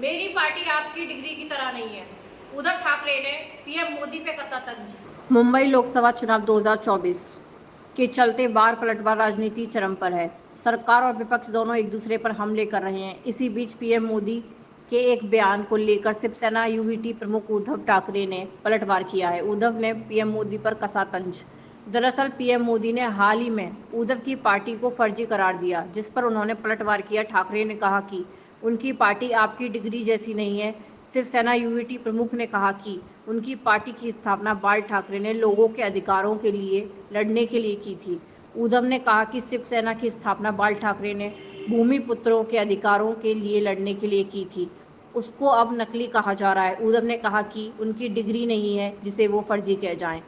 मेरी पार्टी आपकी डिग्री की तरह नहीं है। उद्धव ठाकरे ने पीएम मोदी पे कसा तंज। मुंबई लोकसभा चुनाव 2024 के चलते बार पलटवार राजनीति चरम पर है। सरकार और विपक्ष दोनों एक दूसरे पर हमले कर रहे हैं। इसी बीच पीएम मोदी के एक बयान को लेकर शिवसेना यूवीटी प्रमुख उद्धव ठाकरे ने पलटवार किया है। उद्धव ने पीएम मोदी पर कसा तंज। दरअसल पीएम मोदी ने हाल ही में उद्धव की पार्टी को फर्जी करार दिया, जिस पर उन्होंने पलटवार किया। ठाकरे ने कहा कि उनकी पार्टी आपकी डिग्री जैसी नहीं है। शिवसेना यूवीटी प्रमुख ने कहा कि उनकी पार्टी की स्थापना बाल ठाकरे ने लोगों के अधिकारों के लिए लड़ने के लिए की थी। उद्धव ने कहा कि शिवसेना की स्थापना बाल ठाकरे ने भूमिपुत्रों के अधिकारों के लिए लड़ने के लिए की थी। उसको अब नकली कहा जा रहा है। उद्धव ने कहा कि उनकी डिग्री नहीं है जिसे वो फर्जी कह जाएं।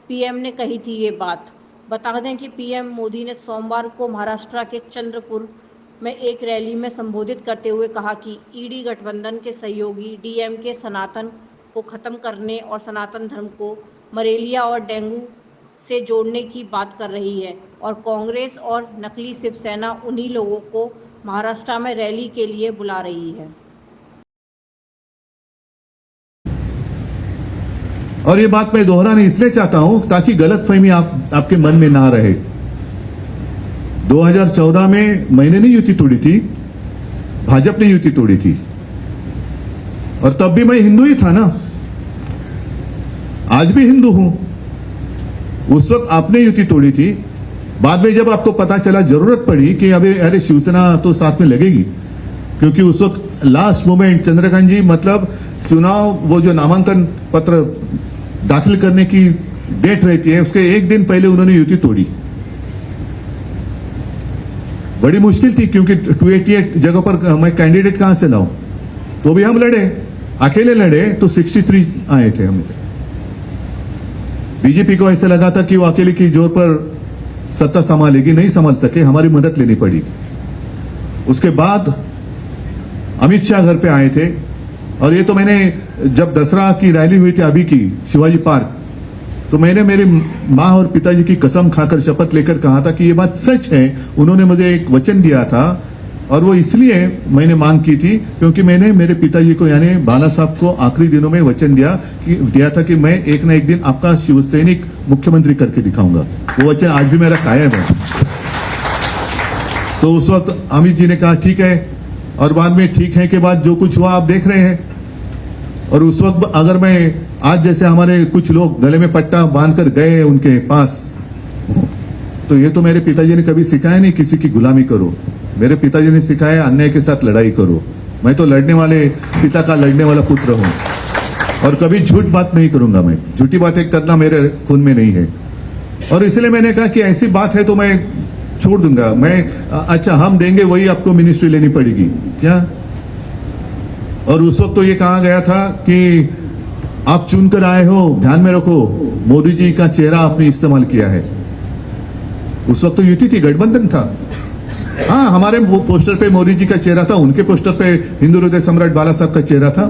पीएम ने कही थी ये बात। बता दें कि पीएम मोदी ने सोमवार को महाराष्ट्र के चंद्रपुर में एक रैली में संबोधित करते हुए कहा कि ईडी गठबंधन के सहयोगी डीएमके सनातन को खत्म करने और सनातन धर्म को मलेरिया और डेंगू से जोड़ने की बात कर रही है और कांग्रेस और नकली शिवसेना उन्हीं लोगों को महाराष्ट्र में रैली के लिए बुला रही है। और ये बात मैं दोहराना इसलिए चाहता हूं ताकि गलतफहमी आपके मन में ना रहे। 2014 में मैंने नहीं युति तोड़ी थी, भाजपा ने युति तोड़ी थी और तब भी मैं हिंदू ही था ना, आज भी हिंदू हूं। उस वक्त आपने युति तोड़ी थी। बाद में जब आपको पता चला, जरूरत पड़ी कि अरे शिवसेना तो साथ में लगेगी, क्योंकि उस वक्त लास्ट मोमेंट चंद्रकांत जी मतलब चुनाव वो जो नामांकन पत्र दाखिल करने की डेट रहती है उसके एक दिन पहले उन्होंने युति तोड़ी। बड़ी मुश्किल थी क्योंकि 288 जगह पर मैं कैंडिडेट कहां से लाऊं, तो भी हम लड़े, अकेले लड़े तो 63 आए थे हम। बीजेपी को ऐसे लगा था कि वो अकेले की जोर पर सत्ता संभालेगी, नहीं संभाल सके, हमारी मदद लेनी पड़ी। उसके बाद अमित शाह घर पे आए थे और ये तो मैंने जब दसरा की रैली हुई थी अभी की शिवाजी पार्क, तो मैंने मेरे माँ और पिताजी की कसम खाकर शपथ लेकर कहा था कि ये बात सच है। उन्होंने मुझे एक वचन दिया था और वो इसलिए मैंने मांग की थी क्योंकि मैंने मेरे पिताजी को यानी बाला साहब को आखिरी दिनों में वचन दिया था कि मैं एक न एक दिन आपका शिवसैनिक मुख्यमंत्री करके दिखाऊंगा। वो वचन आज भी मेरा कायम है। तो उस वक्त अमित जी ने कहा ठीक है, और बाद में ठीक है के बाद जो कुछ हुआ आप देख रहे हैं। और उस वक्त अगर मैं आज जैसे हमारे कुछ लोग गले में पट्टा बांधकर गए उनके पास, तो ये तो मेरे पिताजी ने कभी सिखाया नहीं किसी की गुलामी करो। मेरे पिताजी ने सिखाया अन्याय के साथ लड़ाई करो। मैं तो लड़ने वाले पिता का लड़ने वाला पुत्र हूं और कभी झूठ बात नहीं करूंगा। मैं झूठी बातें करना मेरे खून में नहीं है। और इसलिए मैंने कहा कि ऐसी बात है तो मैं छोड़ दूंगा। मैं अच्छा हम देंगे, वही आपको मिनिस्ट्री लेनी पड़ेगी क्या? और उस वक्त तो ये कहा गया था कि आप चुनकर आए हो, ध्यान में रखो मोदी जी का चेहरा आपने इस्तेमाल किया है। उस वक्त तो युति थी, गठबंधन था। हाँ, हमारे पोस्टर पे मोदी जी का चेहरा था, उनके पोस्टर पे हिंदू हृदय सम्राट बाला साहब का चेहरा था।